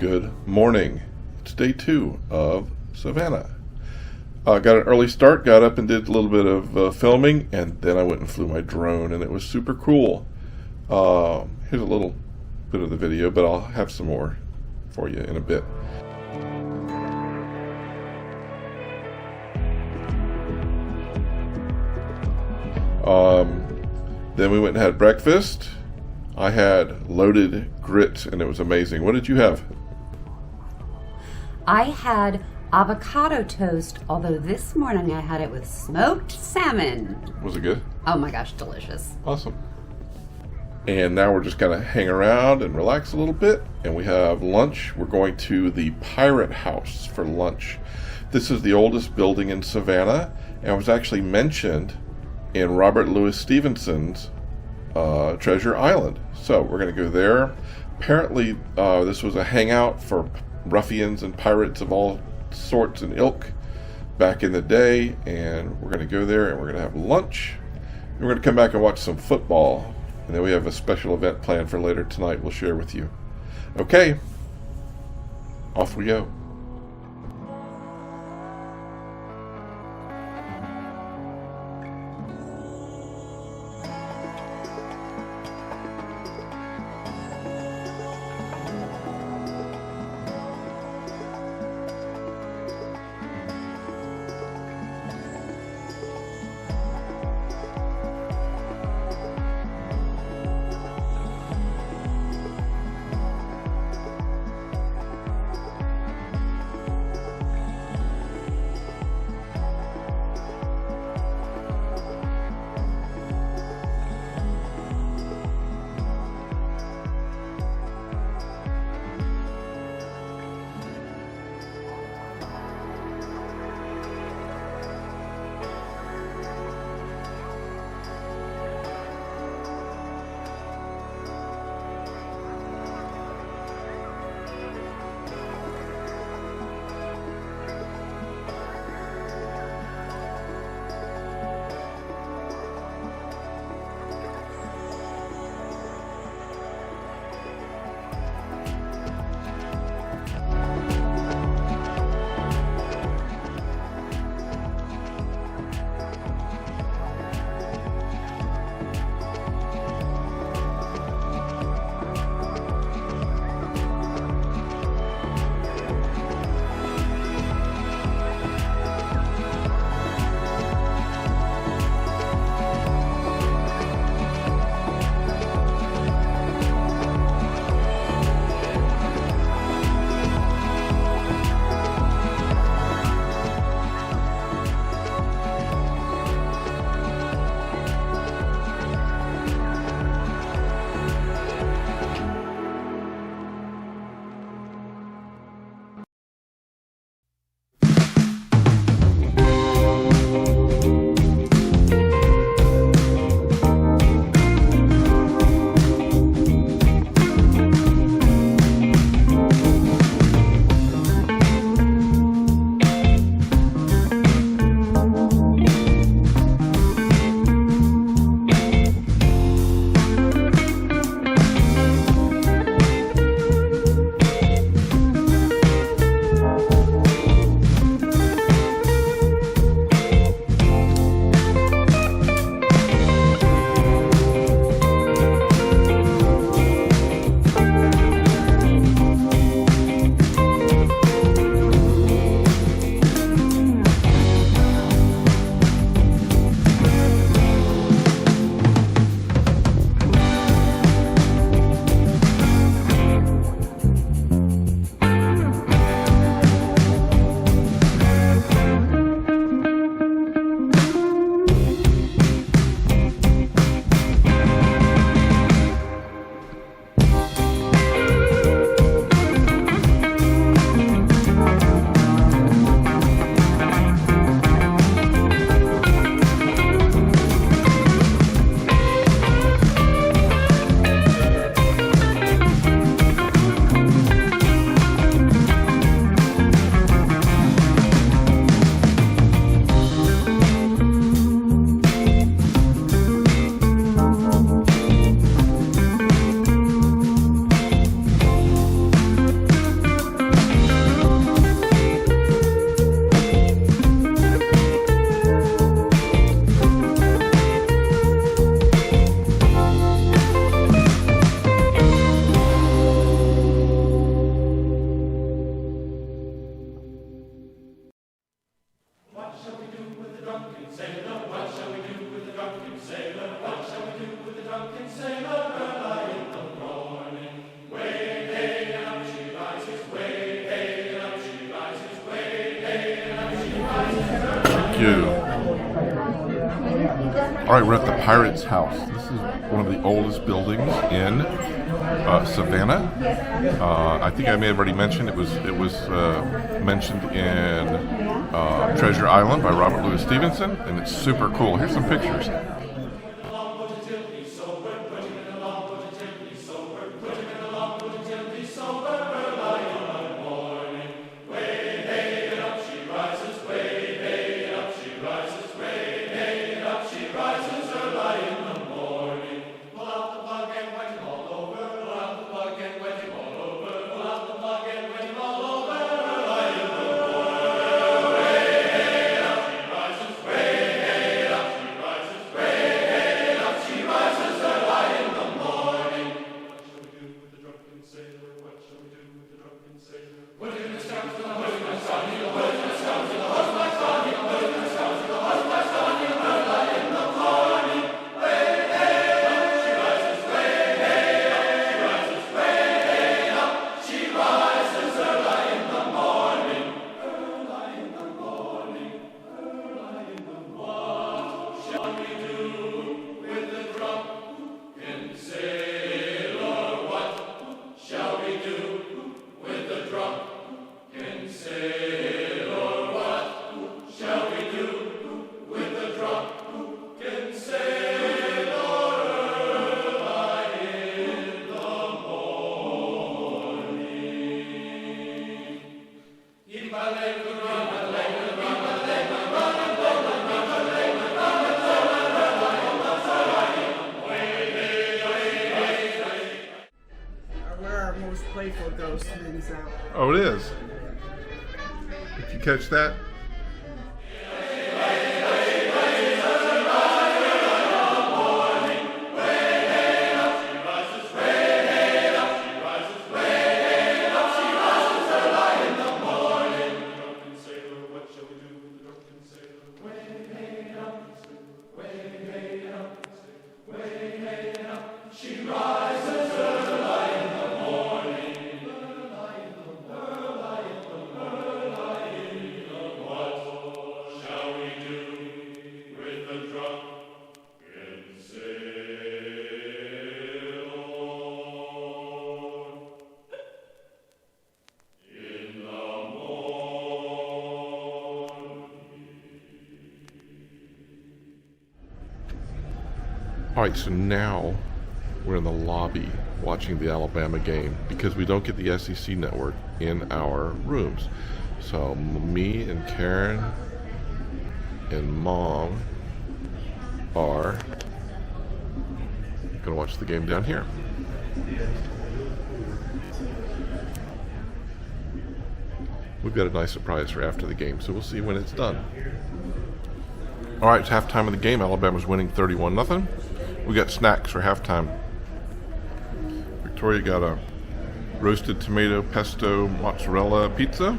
Good morning. It's day 2 of Savannah. Got an early start, got up and did a little bit of filming, and then I went and flew my drone, and it was super cool. Here's a little bit of the video, but I'll have some more for you in a bit. Then we went and had breakfast. I had loaded grits, and it was amazing. What did you have? I had avocado toast, although this morning I had it with smoked salmon. Was it good? Oh my gosh, delicious. Awesome. And now we're just going to hang around and relax a little bit, and we have lunch. We're going to the Pirate House for lunch. This is the oldest building in Savannah, and was actually mentioned in Robert Louis Stevenson's Treasure Island. So we're going to go there. Apparently this was a hangout for ruffians and pirates of all sorts and ilk back in the day, and we're going to go there and we're going to have lunch. And we're going to come back and watch some football, and then we have a special event planned for later tonight we'll share with you. Okay, off we go. Thank you. All right, we're at the Pirate's house. This is one of the oldest buildings in Savannah. I think I may have already mentioned it was mentioned in Treasure Island by Robert Louis Stevenson, and it's super cool. Here's some pictures. Playful ghost things out. Oh, it is. Did you catch that? Alright, so now we're in the lobby watching the Alabama game because we don't get the SEC network in our rooms. So me and Karen and Mom are going to watch the game down here. We've got a nice surprise for after the game, so we'll see when it's done. Alright, it's halftime of the game. Alabama's winning 31-0. We got snacks for halftime. Victoria got a roasted tomato pesto mozzarella pizza,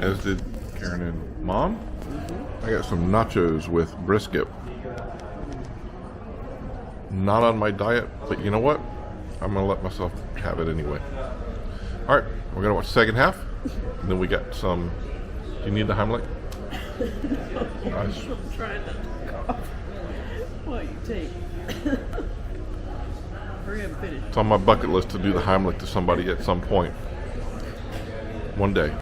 as did Karen and Mom. I got some nachos with brisket. Not on my diet, but you know what? I'm going to let myself have it anyway. Alright, we're going to watch the second half. And then we got some... Do you need the Heimlich? I'm trying not to cough. What you take? Hurry up and finish. It's on my bucket list to do the Heimlich to somebody at some point. One day.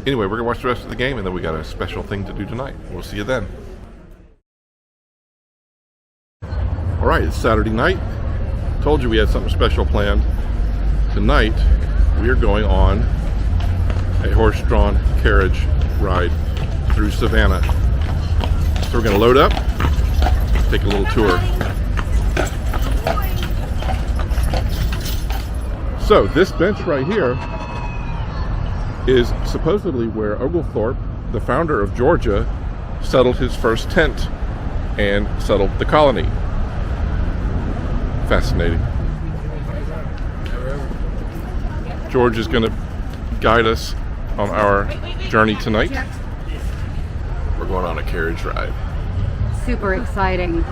Anyway, we're going to watch the rest of the game, and then we got a special thing to do tonight. We'll see you then. Alright, it's Saturday night. Told you we had something special planned. Tonight, we are going on a horse-drawn carriage ride through Savannah. So we're going to load up, take a little tour. So this bench right here is supposedly where Oglethorpe, the founder of Georgia, settled his first tent and settled the colony. Fascinating. George is going to guide us on our journey tonight. We're going on a carriage ride. Super exciting.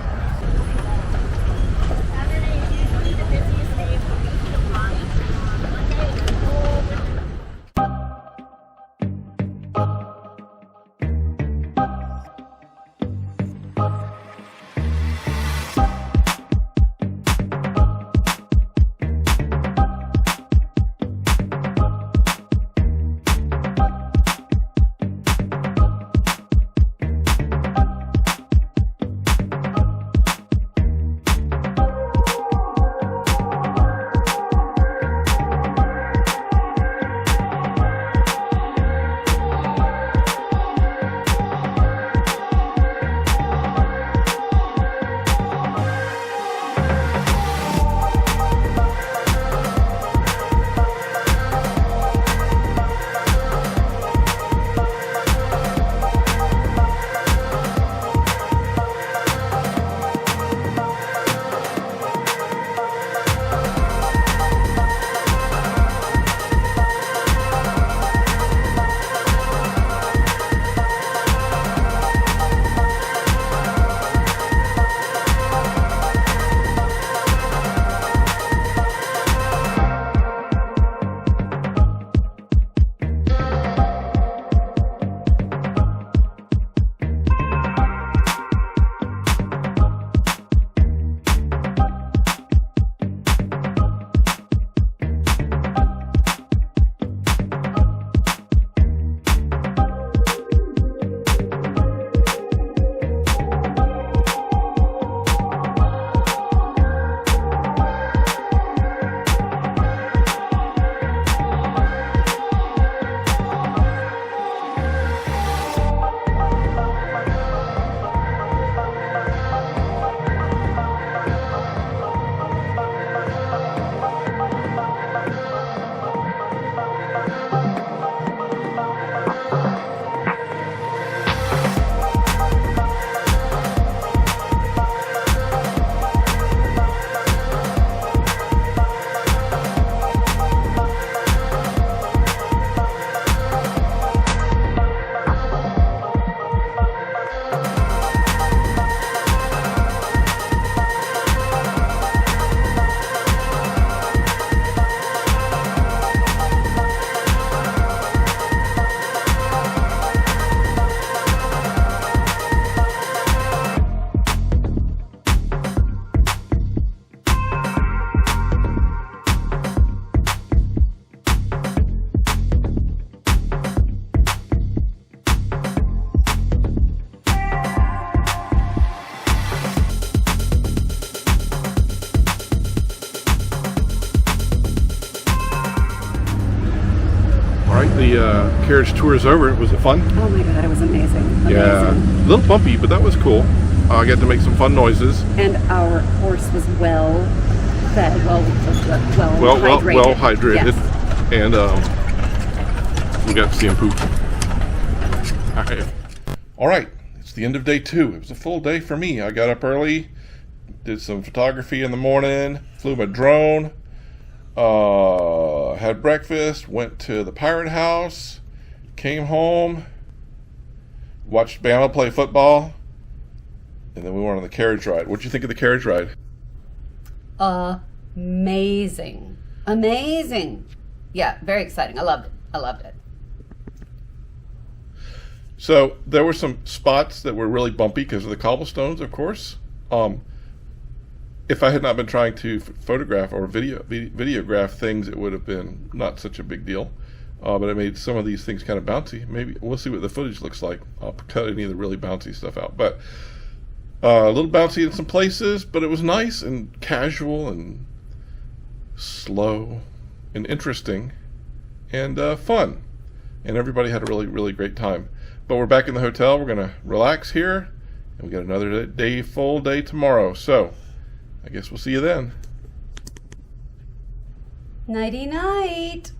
All right, the carriage tour is over. Was it fun? Oh my God, it was amazing. Yeah, a Amazing. little bumpy, but that was cool. I got to make some fun noises. And our horse was well fed, well hydrated. Well hydrated. Yes. And we got to see him poop. All right, it's the end of day 2. It was a full day for me. I got up early, did some photography in the morning, flew my drone, had breakfast, went to the Pirate House, came home, watched Bama play football, and then we went on the carriage ride. What'd you think of the carriage ride? Amazing. Amazing. Yeah, very exciting. I loved it. I loved it. So there were some spots that were really bumpy because of the cobblestones, of course. If I had not been trying to photograph or videograph things, it would have been not such a big deal. But it made some of these things kind of bouncy. Maybe we'll see what the footage looks like. I'll cut any of the really bouncy stuff out. But a little bouncy in some places, but it was nice and casual and slow and interesting and fun. And everybody had a really, really great time. But we're back in the hotel. We're going to relax here. And we got another day, full day tomorrow. So I guess we'll see you then. Nighty night.